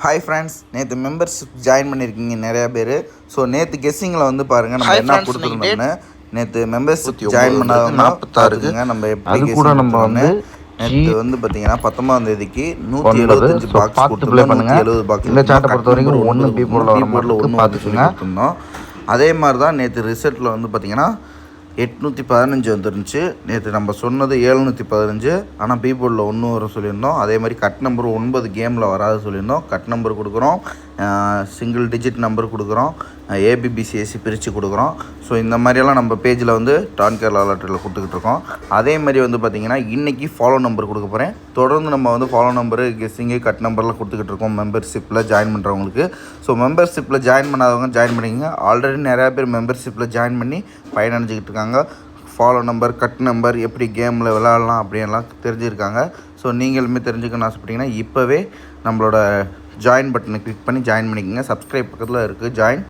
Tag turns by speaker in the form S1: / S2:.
S1: Hi friends, நேற்று membership join பண்ணியிருக்கீங்க நிறையா பேர். ஸோ நேற்று கெஸ்ஸிங்கில் வந்து பாருங்கள் நம்ம என்ன கொடுத்துருந்தோம்னு. நேற்று மெம்பர்ஷிப் ஜாயின் பண்ணாதவங்க 46ங்க நம்ம எப்படி கெஸ்ஸிங் வந்து நேற்று வந்து பார்த்தீங்கன்னா 19ஆம் தேதிக்கு 175 பாக்ஸ் கொடுத்துருந்தோம். 170 பாக்ஸ்
S2: இந்த சாட்டை பொறுத்த வரைக்கும் 1 பீபோர்டில்
S1: ஒன்று பார்த்துச்சுங்க கொடுத்துருந்தோம். அதே மாதிரி தான் நேற்று ரிசல்ட்டில் வந்து பார்த்தீங்கன்னா 815 வந்துருந்துச்சு. நேற்று நம்ம சொன்னது 715, ஆனால் பீபோர்டில் 1 வர சொல்லியிருந்தோம். அதே மாதிரி கட் நம்பர் 9 கேமில் வராது சொல்லியிருந்தோம். கட் நம்பர் கொடுக்குறோம், சிங்கிள் டிஜிட் நம்பர் கொடுக்குறோம், ஏபிபிசிஎஸ்சி பிரித்து கொடுக்குறோம். ஸோ இந்த மாதிரியெல்லாம் நம்ம பேஜில் வந்து டான் கேரளா லாட்டரியில் கொடுத்துக்கிட்டு இருக்கோம். அதே மாதிரி வந்து பார்த்திங்கன்னா இன்றைக்கி ஃபாலோ நம்பர் கொடுக்க போகிறேன். தொடர்ந்து நம்ம வந்து ஃபாலோ நம்பரு, கெஸ்ஸிங்கு, கட் நம்பர்லாம் கொடுத்துக்கிட்டு இருக்கோம் மெம்பர்ஷிப்பில் ஜாயின் பண்ணுறவங்களுக்கு. ஸோ மெம்பர்ஷிப்பில் ஜாயின் பண்ணாதவங்க ஜாயின் பண்ணிக்கங்க. ஆல்ரெடி நிறையா பேர் மெம்பர்ஷிப்பில் ஜாயின் பண்ணி பயனடைஞ்சிக்கிட்டு இருக்காங்க. ஃபாலோ நம்பர், கட் நம்பர், எப்படி கேமில் விளாட்லாம் அப்படின்லாம் தெரிஞ்சுருக்காங்க. ஸோ நீங்களுமே தெரிஞ்சுக்கணும்னு ஆசைப்பட்டீங்கன்னா இப்போவே நம்மளோட ஜாயின் பட்டனை கிளிக் பண்ணி ஜாயின் பண்ணிக்கோங்க. சப்ஸ்கிரைப் பக்கத்தில் இருக்குது ஜாயின்.